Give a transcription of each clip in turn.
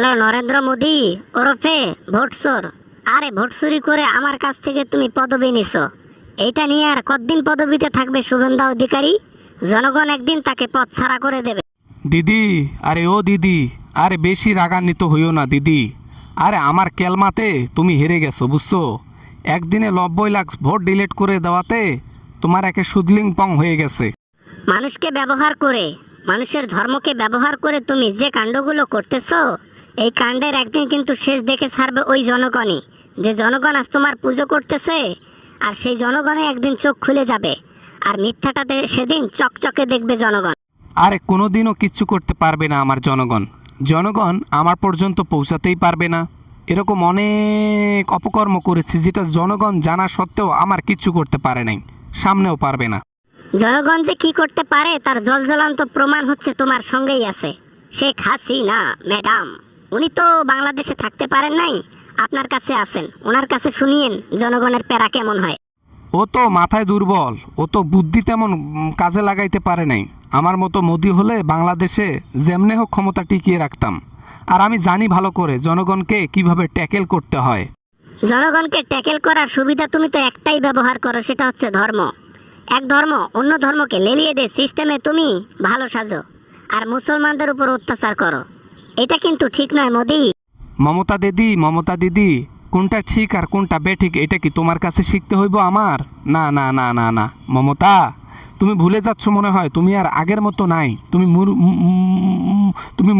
Hello Narendra Modi ওরফে ভোটচোর। আরে vote চুরি করে আমার কাছ থেকে তুমি পদবি নিছো, এইটা নিয়ে আর কতদিন পদবিতে থাকবে শুভেন্দু অধিকারী? জনগণ একদিন তাকে পদ ছাড়া করে দেবে। দিদি, আরে ও দিদি, আরে বেশি রাগান্বিত হইও না দিদি। আরে আমার কেলমাতে তুমি হেরে গেছো বুঝছো। একদিনে 90 লাখ ভোট ডিলিট করে দেওয়াতে তোমার একে সুদলিং পং হয়ে গেছে। মানুষকে ব্যবহার করে, মানুষের ধর্মকে ব্যবহার করে তুমি যে কাণ্ডগুলো করতেছো, এই কাণ্ডের একদিন কিন্তু শেষ দেখে ছাড়বে ওই জনগণই। যে জনগণ আজ তোমার পুজো করতেছে, আর সেই জনগণে একদিন চোখ খুলে যাবে, আর মিথ্যাটাতে সেদিন চকচকে দেখবে জনগণ। আরে কোনোদিনও কিচ্ছু করতে পারবে না আমার জনগণ। জনগণ আমার পর্যন্ত পৌঁছাতেই পারবে না। এরকম অনেক অপকর্ম করেছি যেটা জনগণ জানা সত্ত্বেও আমার কিচ্ছু করতে পারে নাই, সামনেও পারবে না। জনগণ যে কি করতে পারে তার জলজ্বলন্ত প্রমাণ হচ্ছে তোমার সঙ্গেই আছে শেখ হাসিনা ম্যাডাম। উনি তো বাংলাদেশে থাকতে পারেন নাই, আপনার কাছে আছেন, ওনার কাছে শুনিয়েন জনগণের প্যারা কেমন হয়। ও তো মাথায় দুর্বল, ও তো বুদ্ধি তেমন কাজে লাগাইতে পারে নাই। আমার মতো মোদি হলে বাংলাদেশে যেমনে হোক ক্ষমতা টিকিয়ে রাখতাম। আর আমি জানি ভালো করে জনগণকে কিভাবে ট্যাকেল করতে হয়। জনগণকে ট্যাকেল করার সুবিধা তুমি তো একটাই ব্যবহার করো, সেটা হচ্ছে ধর্ম। এক ধর্ম অন্য ধর্মকে লেলিয়ে দে সিস্টেমে তুমি ভালো সাজো, আর মুসলমানদের উপর অত্যাচার করো। এটা কিন্তু ঠিক নয় মোদি। মমতা দিদি, কোনটা ঠিক আর কোনটা বেঠিক এটা কি তোমার কাছে শিখতে হইব আমার? না না না না না মমতা, তুমি ভুলে যাচ্ছ মনে হয়। তুমি আর আগের মতো নাই। তুমি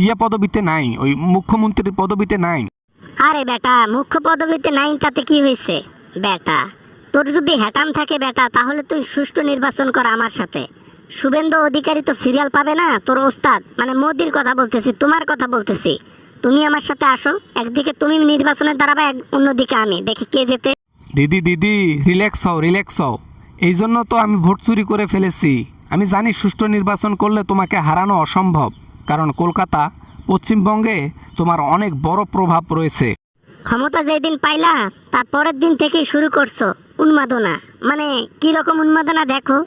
ইয়া পদবিতে নাই, ওই মুখ্যমন্ত্রীর পদবিতে নাই। আরে বেটা, মুখ্য পদবিতে নাই তাতে কি হয়েছে বেটা? তোর যদি হ্যাটাম থাকে বেটা, তাহলে তুই সুষ্ঠু নির্বাচন কর আমার সাথে। শুভেন্দু অধিকারী তো সিরিয়াল পাবে না, তোর ওস্তাদ মানে মোদির কথা বলতেছি, তোমার কথা বলতেছি। তুমি আমার সাথে আসো, একদিকে তুমি নির্বাচনে দাঁড়াবা, অন্যদিকে আমি, দেখি কে যেতে। দিদি রিল্যাক্স হও। এই জন্য তো আমি ভোট চুরি করে ফেলেছি। আমি জানি সুষ্ঠু নির্বাচন করলে তোমাকে হারানো অসম্ভব, কারণ কলকাতা, পশ্চিমবঙ্গে তোমার অনেক বড় প্রভাব রয়েছে। ক্ষমতা যেদিন পাইলা তার পরের দিন থেকেই শুরু করছো উন্মাদনা। মানে কি রকম উন্মাদনা দেখো,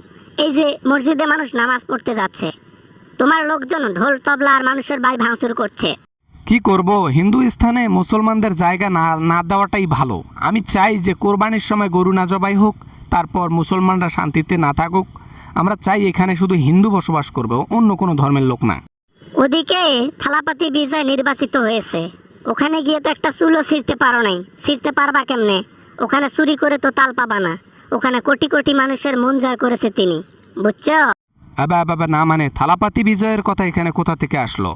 এই যে মসজিদে মানুষ নামাজ পড়তে যাচ্ছে, তোমার লোকজন ঢোল তবলা আর মানুষের বাড়ি ভাঙচুর করছে। কি করব, হিন্দু স্থানে মুসলমানদের জায়গা না দেওয়াটাই ভালো। আমি চাই যে কোরবানির সময় গরু না জবাই হোক, তারপর মুসলমানরা শান্তিতে না থাকুক। আমরা চাই এখানে শুধু হিন্দু বসবাস করবে, অন্য কোনো ধর্মের লোক না। ওদিকে থালাপাতি বিজয় নির্বাচিত হয়েছে, ওখানে গিয়ে তো একটা চুলও ছিঁড়তে পারো নাই। ছিঁড়তে পারবা কেমনে? ওখানে চুরি করে তো তাল পাবা না। ওখানে কোটি কোটি মানুষের মন জয় করেছে তিনি, বুঝছো? বাবা না, মানে থালাপাতি বিজয়ের কথা এখানে কোথা থেকে আসলো?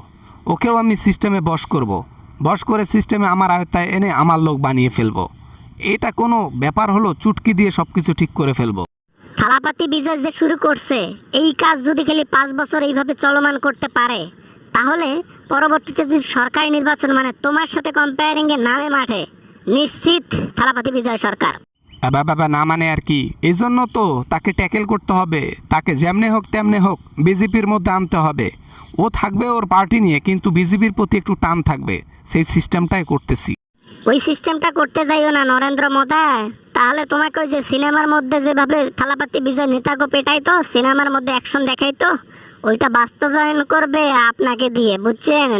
ওকেও আমি সিস্টেমে বশ করে সিস্টেমে আমার আয়ত্তায় এনে আমার লোক বানিয়ে ফেলবো। এটা কোনো ব্যাপার হলো? চুটকি দিয়ে সব কিছু ঠিক করে ফেলবো। থালাপাতি বিজয় যে শুরু করছে, এই কাজ যদি খালি 5 বছর এইভাবে চলমান করতে পারে, তাহলে পরবর্তীতে যদি সরকারি নির্বাচন মানে তোমার সাথে কম্পেয়ারিং এ নামে মাঠে, নিশ্চিত থালাপাতি বিজয় সরকার। বাবা না, মানে আর কি, এই জন্য তো তাকে ট্যাকেল করতে হবে। তাকে যেমনে হোক তেমনে হোক বিজেপির মধ্যে আনতে হবে। ও থাকবে ওর পার্টি নিয়ে, কিন্তু বিজেপির প্রতি একটু টান থাকবে। সেই সিস্টেমটাই করতেছি। ওই সিস্টেমটা করতে যাইও না নরেন্দ্র মোদি, তাহলে তোমাকে ওই যে সিনেমার মধ্যে যেভাবে থালাপাতি বিজয় নেতাকে পেটাইতো, সিনেমার মধ্যে অ্যাকশন দেখাইতো, ওইটা বাস্তবায়ন করবে আপনাকে দিয়ে, বুঝছেন?